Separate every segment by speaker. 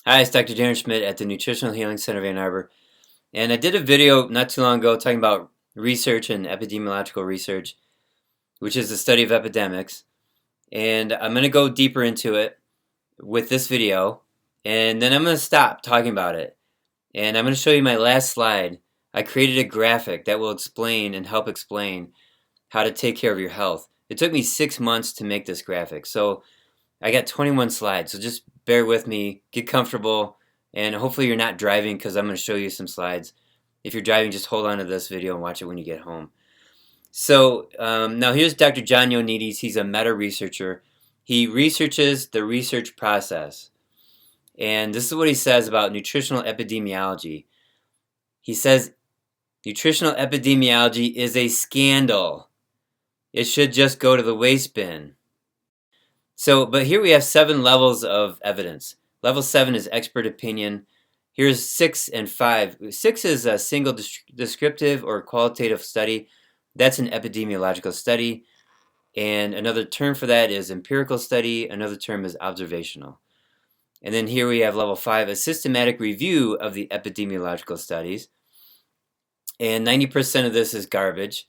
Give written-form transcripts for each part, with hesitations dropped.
Speaker 1: Hi, it's Dr. Darren Schmidt at the Nutritional Healing Center of Ann Arbor. And I did a video not too long ago talking about research and epidemiological research, which is the study of epidemics. And I'm going to go deeper into it with this video. And then I'm going to stop talking about it. And I'm going to show you my last slide. I created a graphic that will explain and help explain how to take care of your health. It took me 6 months to make this graphic. So I got 21 slides, so just bear with me, get comfortable, and hopefully you're not driving because I'm going to show you some slides. If you're driving, just hold on to this video and watch it when you get home. So now here's Dr. Ioannidis. He's a meta-researcher. He researches the research process. And this is what he says about nutritional epidemiology. He says, nutritional epidemiology is a scandal. It should just go to the waste bin. So, but here we have 7 levels of evidence. Level 7 is expert opinion. Here's 6 and 5. 6 is a single descriptive or qualitative study. That's an epidemiological study. And another term for that is empirical study. Another term is observational. And then here we have level 5, a systematic review of the epidemiological studies. And 90% of this is garbage.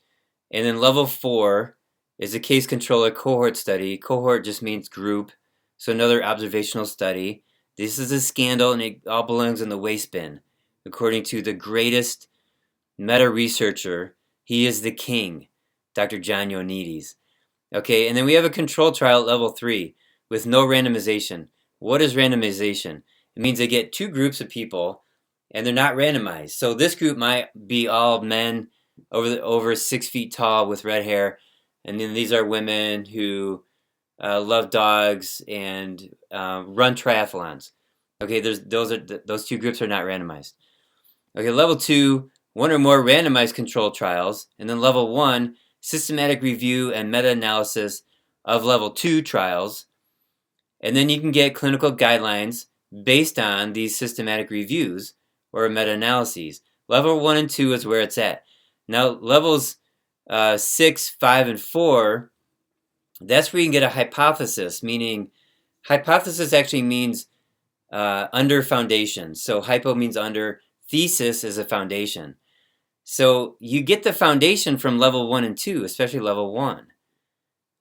Speaker 1: And then level 4 is a case control or cohort study. Cohort just means group, so another observational study. This is a scandal and it all belongs in the waste bin. According to the greatest meta-researcher, he is the king, Dr. Ioannidis. Okay, and then we have a control trial at level 3 with no randomization. What is randomization? It means they get 2 groups of people and they're not randomized. So this group might be all men over 6 feet tall with red hair. And then these are women who love dogs and run triathlons. Okay, those 2 groups are not randomized. Okay, level 2, 1 or more randomized controlled trials. And then level 1, systematic review and meta-analysis of level 2 trials. And then you can get clinical guidelines based on these systematic reviews or meta-analyses. Level 1 and 2 is where it's at. Now, levels 6, 5, and 4, that's where you can get a hypothesis, meaning hypothesis actually means under foundation. So hypo means under, thesis is a foundation. So you get the foundation from level 1 and 2, especially level 1.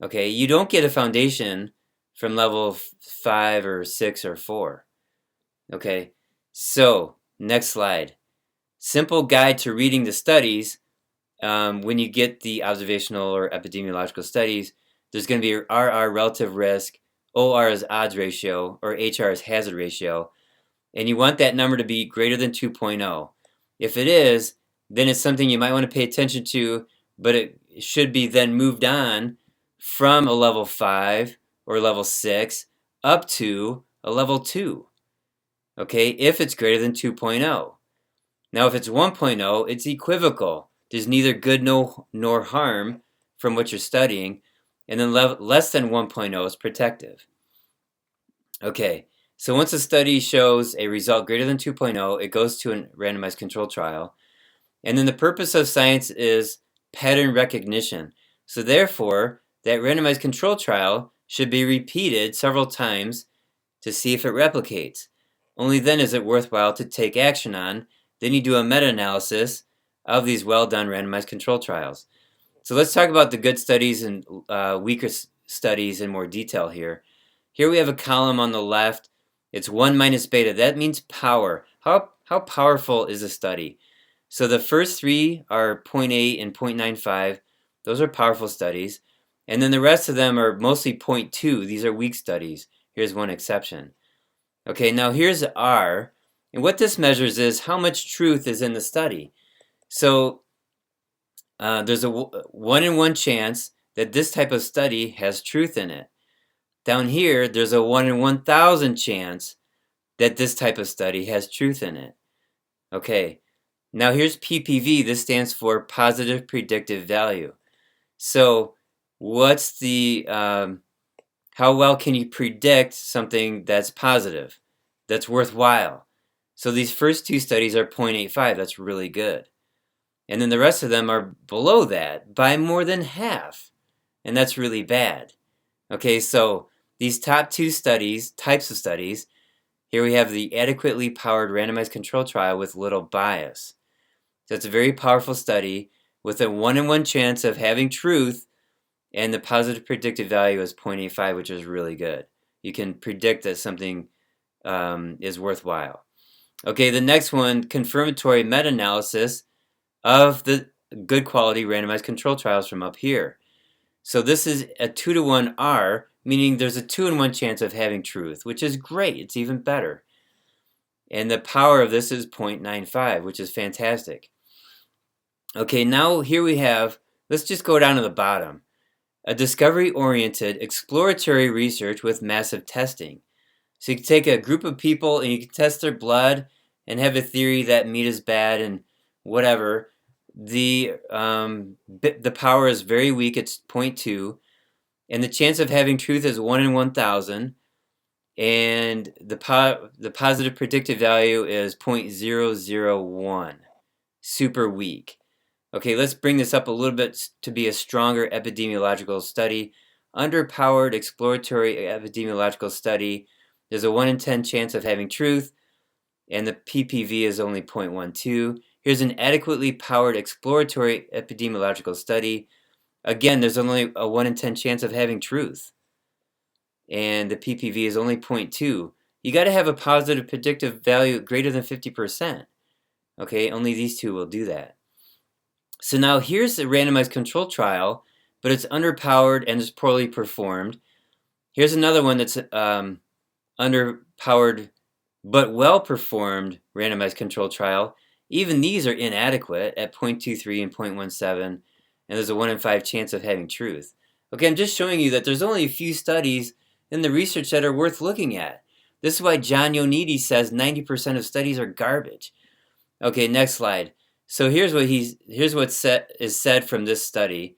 Speaker 1: Okay, you don't get a foundation from level 5 or 6 or 4. Okay, so next slide. Simple guide to reading the studies. When you get the observational or epidemiological studies, there's going to be RR, relative risk, OR is odds ratio, or HR is hazard ratio, and you want that number to be greater than 2.0. If it is, then it's something you might want to pay attention to, but it should be then moved on from a level 5 or level 6 up to a level 2. Okay, if it's greater than 2.0. Now, if it's 1.0, it's equivocal. There's neither good nor harm from what you're studying. And then less than 1.0 is protective. Okay, so once a study shows a result greater than 2.0, it goes to a randomized control trial. And then the purpose of science is pattern recognition. So therefore, that randomized control trial should be repeated several times to see if it replicates. Only then is it worthwhile to take action on. Then you do a meta-analysis of these well-done randomized control trials. So let's talk about the good studies and weaker studies in more detail here. Here we have a column on the left. It's 1 minus beta. That means power. How powerful is a study? So the first 3 are 0.8 and 0.95. Those are powerful studies. And then the rest of them are mostly 0.2. These are weak studies. Here's one exception. Okay, now here's R. And what this measures is how much truth is in the study. So there's a 1 in 1 chance that this type of study has truth in it. Down here, there's a 1 in 1,000 chance that this type of study has truth in it. Okay, now here's PPV. This stands for positive predictive value. So what's the, how well can you predict something that's positive, that's worthwhile? So these first 2 studies are 0.85. That's really good. And then the rest of them are below that by more than half. And that's really bad. Okay, so these top 2 studies, types of studies, Here we have the adequately powered randomized control trial with little bias. So it's a very powerful study with a 1-in-1 chance of having truth, and the positive predictive value is 0.85, which is really good. You can predict that something is worthwhile. Okay, the next one, confirmatory meta-analysis of the good quality randomized control trials from up here. So this is a 2-to-1 R, meaning there's a 2-in-1 chance of having truth, which is great. It's even better. And the power of this is 0.95, which is fantastic. Okay, now here we have, let's just go down to the bottom. A discovery-oriented exploratory research with massive testing. So you can take a group of people and you can test their blood and have a theory that meat is bad and whatever. The power is very weak, it's 0.2, and the chance of having truth is 1 in 1,000, and the positive predictive value is 0.001, super weak. Okay, let's bring this up a little bit to be a stronger epidemiological study. Underpowered exploratory epidemiological study, there's a 1 in 10 chance of having truth, and the PPV is only 0.12. Here's an adequately powered exploratory epidemiological study. Again, there's only a 1 in 10 chance of having truth, and the PPV is only 0.2. You got to have a positive predictive value greater than 50%. Okay, only these two will do that. So now here's a randomized control trial, but it's underpowered and is poorly performed. Here's another one that's underpowered but well-performed randomized control trial. Even these are inadequate at 0.23 and 0.17, and there's a 1 in 5 chance of having truth. Okay, I'm just showing you that there's only a few studies in the research that are worth looking at. This is why Ioannidis says 90% of studies are garbage. Okay, next slide. So here's what is said from this study.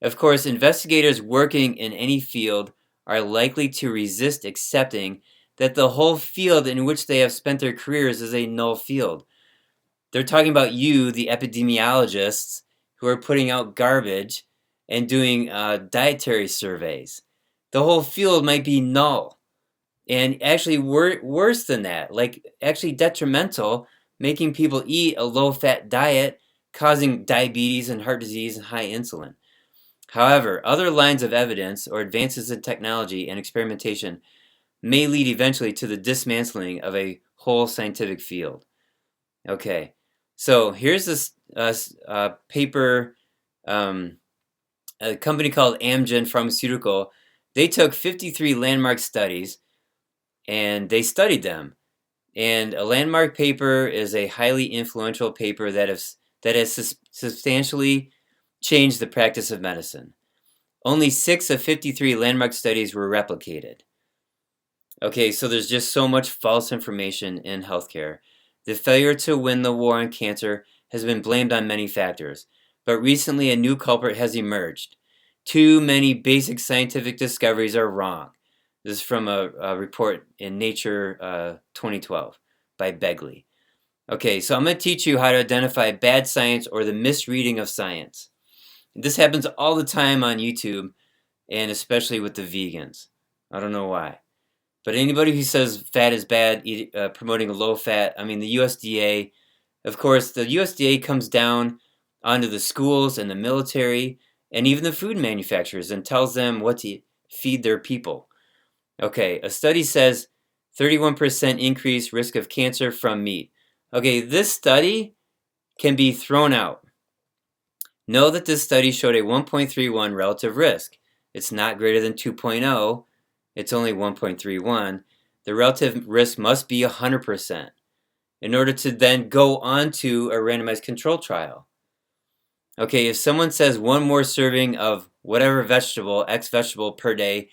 Speaker 1: Of course, investigators working in any field are likely to resist accepting that the whole field in which they have spent their careers is a null field. They're talking about you, the epidemiologists, who are putting out garbage and doing dietary surveys. The whole field might be null. And actually worse than that, like actually detrimental, making people eat a low-fat diet, causing diabetes and heart disease and high insulin. However, other lines of evidence or advances in technology and experimentation may lead eventually to the dismantling of a whole scientific field. Okay, so here's this paper, a company called Amgen Pharmaceutical. They took 53 landmark studies and they studied them. And a landmark paper is a highly influential paper that has substantially changed the practice of medicine. Only 6 of 53 landmark studies were replicated. Okay, so there's just so much false information in healthcare. The failure to win the war on cancer has been blamed on many factors, but recently a new culprit has emerged. Too many basic scientific discoveries are wrong. This is from a report in Nature 2012 by Begley. Okay, so I'm going to teach you how to identify bad science or the misreading of science. This happens all the time on YouTube, and especially with the vegans. I don't know why. But anybody who says fat is bad, promoting a low fat, I mean the USDA, of course, the USDA comes down onto the schools and the military and even the food manufacturers and tells them what to feed their people. Okay, a study says 31% increased risk of cancer from meat. Okay, this study can be thrown out. Know that this study showed a 1.31 relative risk. It's not greater than 2.0. It's only 1.31. The relative risk must be 100% in order to then go on to a randomized control trial. Okay, if someone says one more serving of whatever vegetable, X vegetable per day,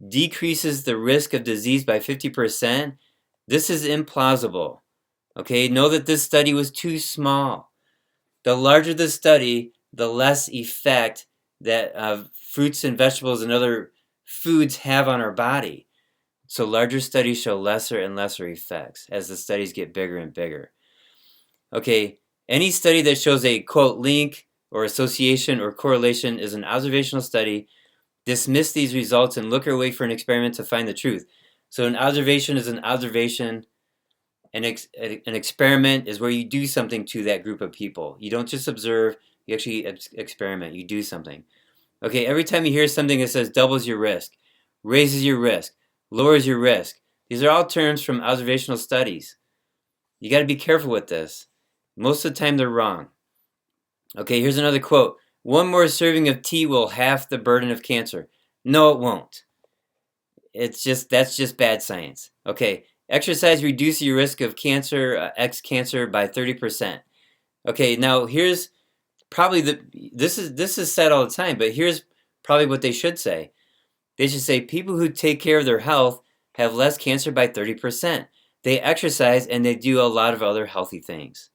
Speaker 1: decreases the risk of disease by 50%, this is implausible. Okay, know that this study was too small. The larger the study, the less effect that fruits and vegetables and other foods have on our body. So larger studies show lesser and lesser effects as the studies get bigger and bigger. Okay, any study that shows a, quote, link or association or correlation is an observational study. Dismiss these results and look or wait for an experiment to find the truth. So an observation is an observation. An experiment is where you do something to that group of people. You don't just observe, you actually experiment, you do something. Okay, every time you hear something that says doubles your risk, raises your risk, lowers your risk, these are all terms from observational studies. You got to be careful with this. Most of the time they're wrong. Okay, here's another quote. One more serving of tea will halve the burden of cancer. No, it won't. That's just bad science. Okay, exercise reduces your risk of cancer, cancer by 30%. Okay, now here's probably this is said all the time, but here's probably what they should say. They should say people who take care of their health have less cancer by 30%. They exercise and they do a lot of other healthy things.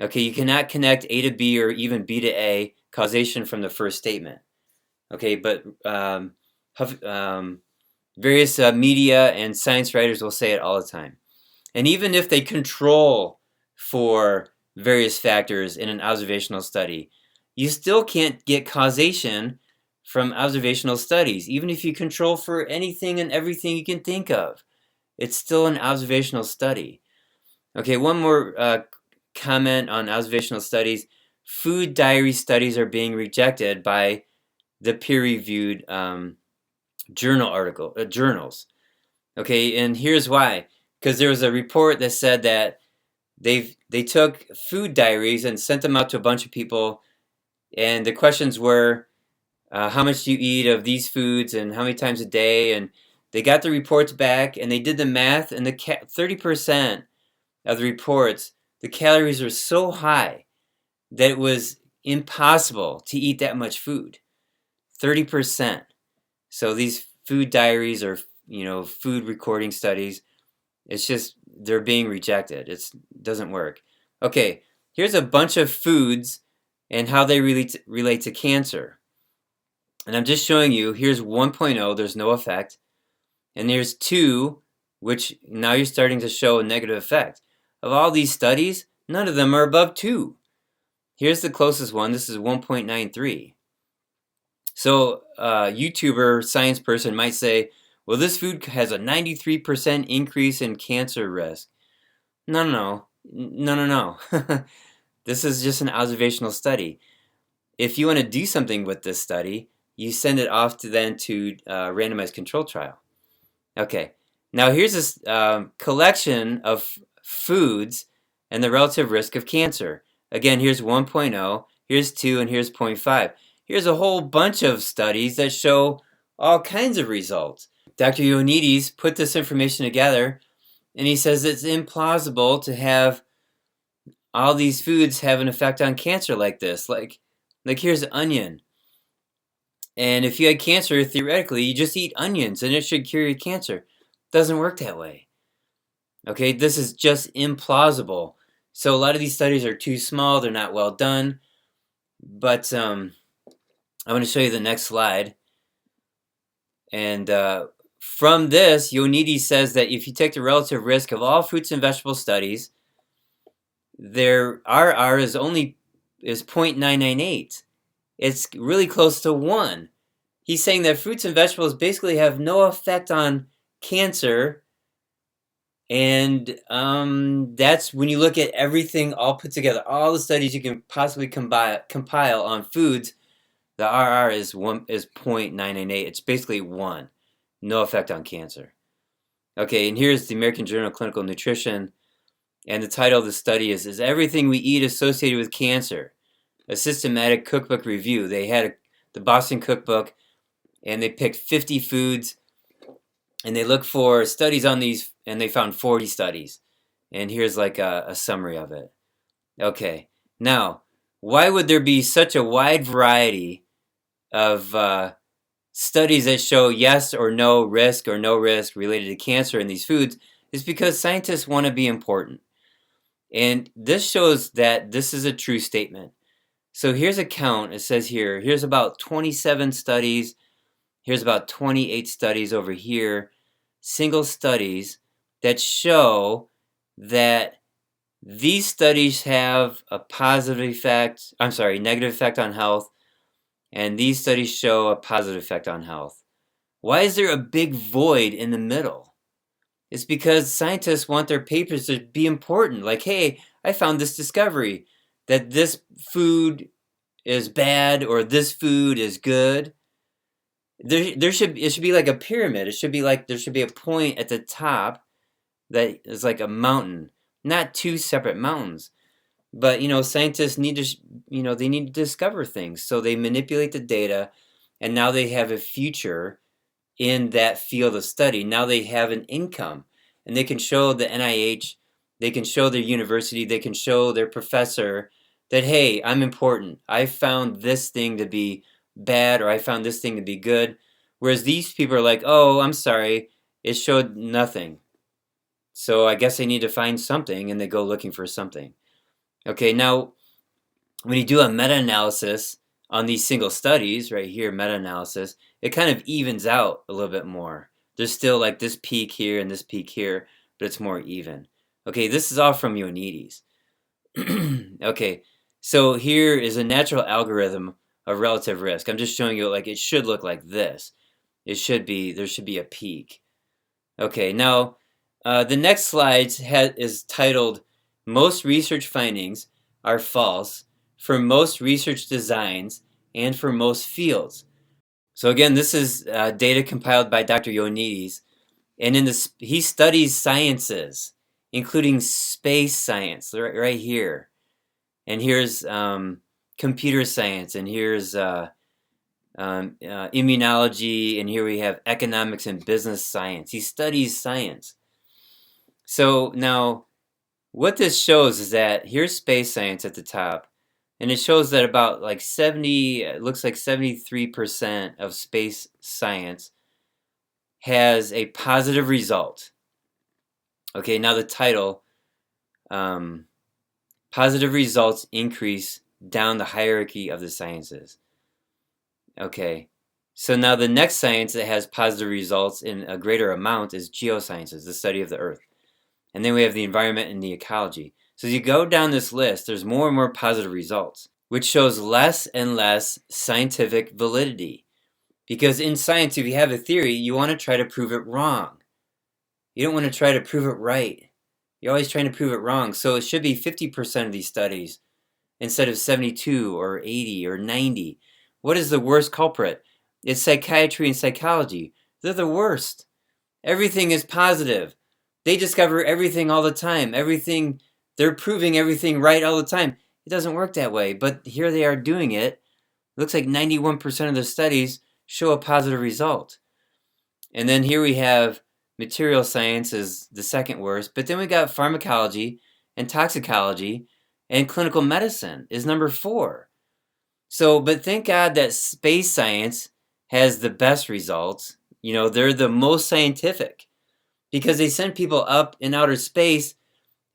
Speaker 1: Okay, you cannot connect A to B or even B to A causation from the first statement. Okay, but various media and science writers will say it all the time. And even if they control for various factors in an observational study, you still can't get causation from observational studies. Even if you control for anything and everything you can think of, it's still an observational study. Okay, one more comment on observational studies. Food diary studies are being rejected by the peer-reviewed journals. Okay, and here's why. Because there was a report that said that they took food diaries and sent them out to a bunch of people, and the questions were, how much do you eat of these foods and how many times a day? And they got the reports back and they did the math, and the 30% of the reports, the calories were so high that it was impossible to eat that much food. 30%. So these food diaries or food recording studies, it's just they're being rejected. It doesn't work. Okay, here's a bunch of foods and how they relate to cancer. And I'm just showing you, here's 1.0, there's no effect. And there's 2, which now you're starting to show a negative effect. Of all these studies, none of them are above 2. Here's the closest one, this is 1.93. So a YouTuber science person might say, well, this food has a 93% increase in cancer risk. No. This is just an observational study. If you want to do something with this study, you send it off to randomized control trial. Okay, now here's this collection of foods and the relative risk of cancer. Again, here's 1.0, here's 2, and here's 0.5. Here's a whole bunch of studies that show all kinds of results. Dr. Ioannidis put this information together, and he says it's implausible to have all these foods have an effect on cancer like this. Like here's onion. And if you had cancer, theoretically, you just eat onions and it should cure your cancer. Doesn't work that way. Okay, this is just implausible. So a lot of these studies are too small, they're not well done. But I'm going to show you the next slide. And from this, Ioannidis says that if you take the relative risk of all fruits and vegetable studies, their RR is 0.998. It's really close to 1. He's saying that fruits and vegetables basically have no effect on cancer. And that's when you look at everything all put together, all the studies you can possibly compile on foods, the RR is 0.998. It's basically 1. No effect on cancer. Okay, and here's the American Journal of Clinical Nutrition. And the title of the study is Everything We Eat Associated with Cancer? A Systematic Cookbook Review. They had the Boston Cookbook, and they picked 50 foods, and they looked for studies on these, and they found 40 studies. And here's like a summary of it. Okay, now, why would there be such a wide variety of studies that show yes or no risk related to cancer in these foods? Is because scientists want to be important. And this shows that this is a true statement. So here's a count. It says here's about 27 studies. Here's about 28 studies over here. Single studies that show that these studies have a negative effect on health. And these studies show a positive effect on health. Why is there a big void in the middle? It's because scientists want their papers to be important. Like, hey, I found this discovery that this food is bad or this food is good. It should be like a pyramid. It should be like there should be a point at the top that is like a mountain, not two separate mountains. But scientists need to they need to discover things, so they manipulate the data, and now they have a future in that field of study. Now they have an income, and they can show the NIH, they can show their university, they can show their professor that, hey, I'm important. I found this thing to be bad, or I found this thing to be good. Whereas these people are like, oh, I'm sorry, it showed nothing. So I guess I need to find something, and they go looking for something. Okay, now when you do a meta-analysis on these single studies, right here, meta-analysis, it kind of evens out a little bit more. There's still like this peak here and this peak here, but it's more even. Okay, this is all from Ioannidis. Okay, so here is a natural algorithm of relative risk. I'm just showing you like it should look like this. There should be a peak. Okay, now the next slide is titled Most Research Findings Are False for Most Research Designs and for Most Fields. So again, this is data compiled by Dr. Ioannidis, and he studies sciences, including space science, right here. And here's computer science, and here's immunology, and here we have economics and business science. He studies science. So now, what this shows is that here's space science at the top, and it shows that about like 73% of space science has a positive result. Okay, now the title, positive results increase down the hierarchy of the sciences. Okay, so now the next science that has positive results in a greater amount is geosciences, the study of the earth. And then we have the environment and the ecology. So as you go down this list, there's more and more positive results, which shows less and less scientific validity. Because in science, if you have a theory, you want to try to prove it wrong. You don't want to try to prove it right. You're always trying to prove it wrong. So it should be 50% of these studies instead of 72 or 80 or 90. What is the worst culprit? It's psychiatry and psychology. They're the worst. Everything is positive. They discover everything all the time. They're proving everything right all the time. It doesn't work that way, but here they are doing it. Looks like 91% of the studies show a positive result. And then here we have material science is the second worst, but then we got pharmacology and toxicology, and clinical medicine is number 4. So, but thank God that space science has the best results. They're the most scientific, because they send people up in outer space,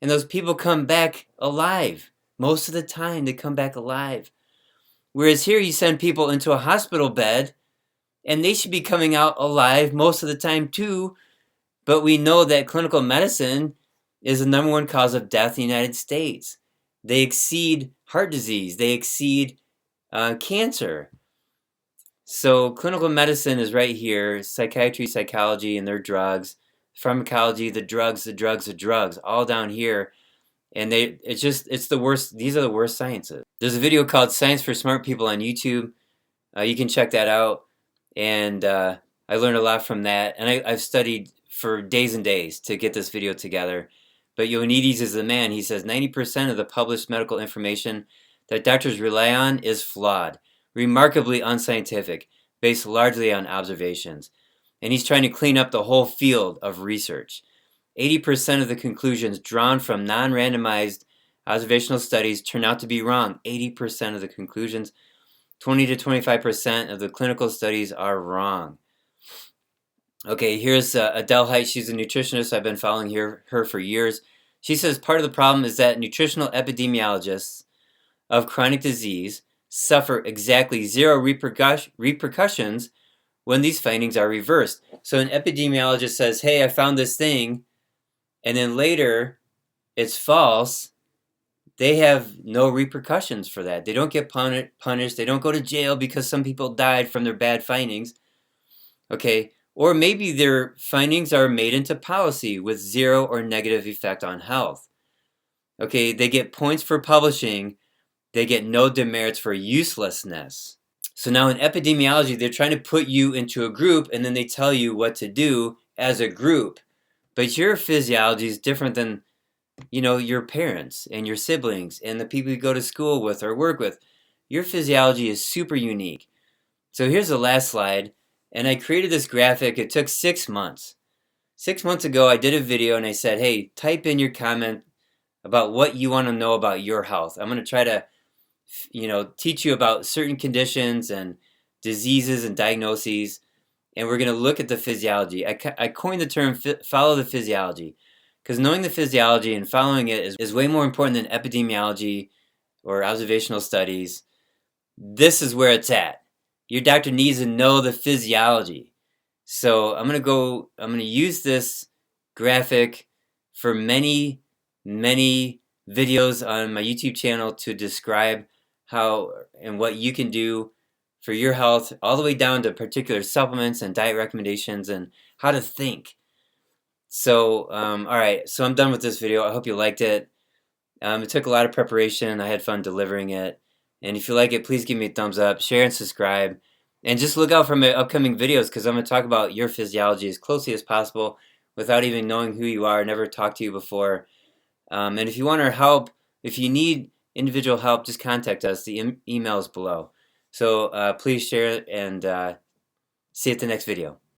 Speaker 1: and those people come back alive. Most of the time, they come back alive. Whereas here, you send people into a hospital bed, and they should be coming out alive most of the time too. But we know that clinical medicine is the number 1 cause of death in the United States. They exceed heart disease. They exceed cancer. So clinical medicine is right here. Psychiatry, psychology, and their drugs. Pharmacology, the drugs, all down here. And it's the worst. These are the worst sciences. There's a video called Science for Smart People on YouTube. You can check that out. And I learned a lot from that. And I've studied for days and days to get this video together. But Ioannidis is the man. He says 90% of the published medical information that doctors rely on is flawed, remarkably unscientific, based largely on observations. And he's trying to clean up the whole field of research. 80% of the conclusions drawn from non-randomized observational studies turn out to be wrong. 80% of the conclusions. 20 to 25% of the clinical studies are wrong. Okay, here's Adele Height. She's a nutritionist. I've been following her for years. She says part of the problem is that nutritional epidemiologists of chronic disease suffer exactly 0 repercussions when these findings are reversed. So an epidemiologist says, hey, I found this thing, and then later it's false. They have no repercussions for that. They don't get punished. They don't go to jail because some people died from their bad findings. Okay, Or maybe their findings are made into policy with zero or negative effect on health. Okay, they get points for publishing, they get no demerits for uselessness. So now in epidemiology, they're trying to put you into a group and then they tell you what to do as a group. But your physiology is different than, your parents and your siblings and the people you go to school with or work with. Your physiology is super unique. So here's the last slide. And I created this graphic. It took 6 months. 6 months ago, I did a video and I said, hey, type in your comment about what you want to know about your health. I'm going to try to, teach you about certain conditions and diseases and diagnoses. And we're going to look at the physiology. I coined the term follow the physiology, because knowing the physiology and following it is way more important than epidemiology or observational studies. This is where it's at. Your doctor needs to know the physiology. So I'm going to use this graphic for many, many videos on my YouTube channel to describe how and what you can do for your health, all the way down to particular supplements and diet recommendations and how to think. So, all right, so I'm done with this video. I hope you liked it. It took a lot of preparation. I had fun delivering it. And if you like it, please give me a thumbs up, share and subscribe. And just look out for my upcoming videos, because I'm going to talk about your physiology as closely as possible without even knowing who you are, never talked to you before. And if you want our help, if you need individual help, just contact us. The email is below. So please share it and see you at the next video.